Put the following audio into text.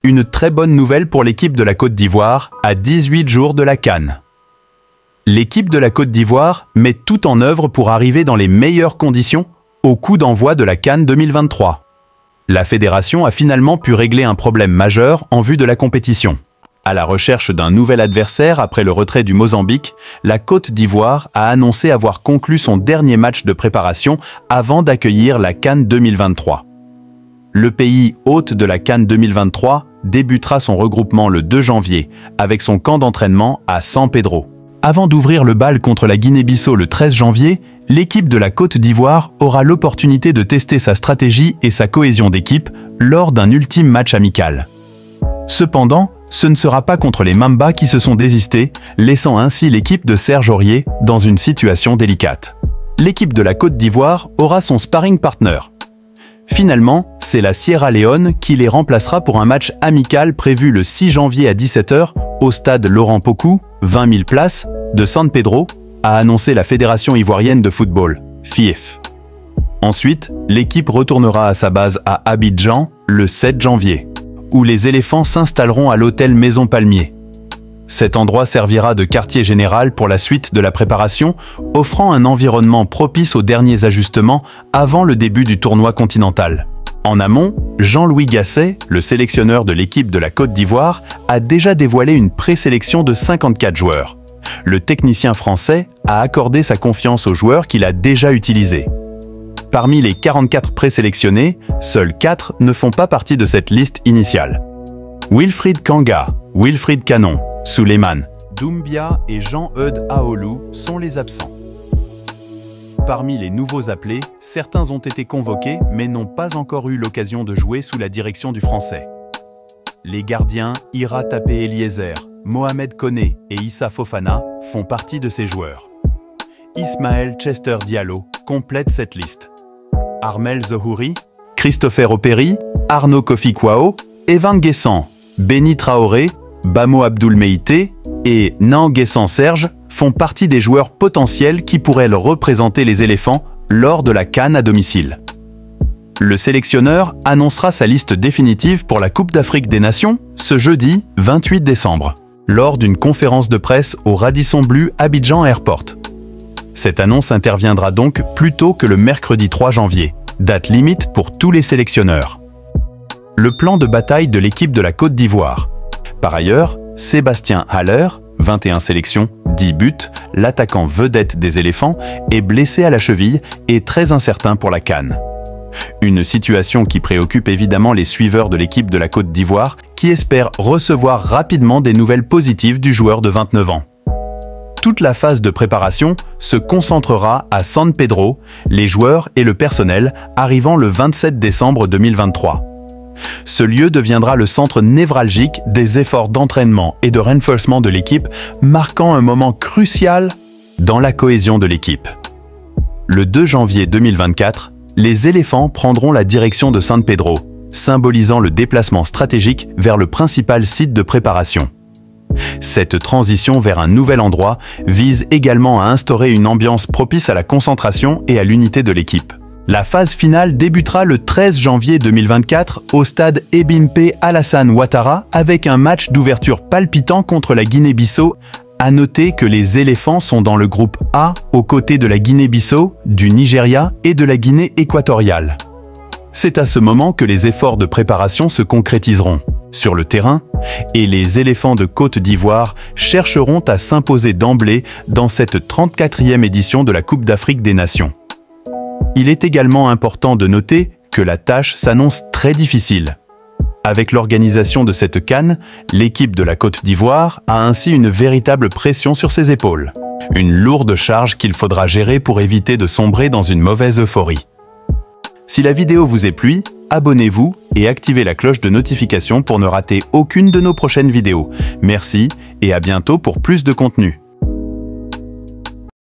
une très bonne nouvelle pour l'équipe de la Côte d'Ivoire à 18 jours de la CAN. L'équipe de la Côte d'Ivoire met tout en œuvre pour arriver dans les meilleures conditions au coup d'envoi de la CAN 2023. La fédération a finalement pu régler un problème majeur en vue de la compétition. À la recherche d'un nouvel adversaire après le retrait du Mozambique, la Côte d'Ivoire a annoncé avoir conclu son dernier match de préparation avant d'accueillir la CAN 2023. Le pays hôte de la CAN 2023 débutera son regroupement le 2 janvier avec son camp d'entraînement à San Pedro. Avant d'ouvrir le bal contre la Guinée-Bissau le 13 janvier, l'équipe de la Côte d'Ivoire aura l'opportunité de tester sa stratégie et sa cohésion d'équipe lors d'un ultime match amical. Cependant, ce ne sera pas contre les Mamba qui se sont désistés, laissant ainsi l'équipe de Serge Aurier dans une situation délicate. L'équipe de la Côte d'Ivoire aura son sparring partner. Finalement, c'est la Sierra Leone qui les remplacera pour un match amical prévu le 6 janvier à 17 h au stade Laurent Pokou, 20 000 places, de San Pedro, a annoncé la Fédération ivoirienne de football, FIF. Ensuite, l'équipe retournera à sa base à Abidjan le 7 janvier, où les éléphants s'installeront à l'hôtel Maison Palmier. Cet endroit servira de quartier général pour la suite de la préparation, offrant un environnement propice aux derniers ajustements avant le début du tournoi continental. En amont, Jean-Louis Gasset, le sélectionneur de l'équipe de la Côte d'Ivoire, a déjà dévoilé une présélection de 54 joueurs. Le technicien français a accordé sa confiance aux joueurs qu'il a déjà utilisés. Parmi les 44 présélectionnés, seuls 4 ne font pas partie de cette liste initiale. Wilfried Kanga, Wilfried Canon, Souleymane Doumbia et Jean-Eudes Aoulou sont les absents. Parmi les nouveaux appelés, certains ont été convoqués mais n'ont pas encore eu l'occasion de jouer sous la direction du Français. Les gardiens Ira Tapé Eliezer, Mohamed Koné et Issa Fofana font partie de ces joueurs. Ismaël Chester Diallo complète cette liste. Armel Zohouri, Christopher Operi, Arnaud Kofi Kwao, Evan Guessant, Benny Traoré, Bamo Abdoul Meïté et Nanguessan Serge font partie des joueurs potentiels qui pourraient représenter les éléphants lors de la CAN à domicile. Le sélectionneur annoncera sa liste définitive pour la Coupe d'Afrique des Nations ce jeudi 28 décembre, lors d'une conférence de presse au Radisson Blu Abidjan Airport. Cette annonce interviendra donc plus tôt que le mercredi 3 janvier, date limite pour tous les sélectionneurs. Le plan de bataille de l'équipe de la Côte d'Ivoire. Par ailleurs, Sébastien Haller, 21 sélections, 10 buts, l'attaquant vedette des éléphants, est blessé à la cheville et très incertain pour la CAN. Une situation qui préoccupe évidemment les suiveurs de l'équipe de la Côte d'Ivoire qui espèrent recevoir rapidement des nouvelles positives du joueur de 29 ans. Toute la phase de préparation se concentrera à San Pedro, les joueurs et le personnel arrivant le 27 décembre 2023. Ce lieu deviendra le centre névralgique des efforts d'entraînement et de renforcement de l'équipe, marquant un moment crucial dans la cohésion de l'équipe. Le 2 janvier 2024, les éléphants prendront la direction de San Pedro, symbolisant le déplacement stratégique vers le principal site de préparation. Cette transition vers un nouvel endroit vise également à instaurer une ambiance propice à la concentration et à l'unité de l'équipe. La phase finale débutera le 13 janvier 2024 au stade Ebimpe Alassane Ouattara avec un match d'ouverture palpitant contre la Guinée-Bissau. À noter que les éléphants sont dans le groupe A aux côtés de la Guinée-Bissau, du Nigeria et de la Guinée équatoriale. C'est à ce moment que les efforts de préparation se concrétiseront sur le terrain et les éléphants de Côte d'Ivoire chercheront à s'imposer d'emblée dans cette 34e édition de la Coupe d'Afrique des Nations. Il est également important de noter que la tâche s'annonce très difficile. Avec l'organisation de cette CAN, l'équipe de la Côte d'Ivoire a ainsi une véritable pression sur ses épaules. Une lourde charge qu'il faudra gérer pour éviter de sombrer dans une mauvaise euphorie. Si la vidéo vous est plu, abonnez-vous et activez la cloche de notification pour ne rater aucune de nos prochaines vidéos. Merci et à bientôt pour plus de contenu.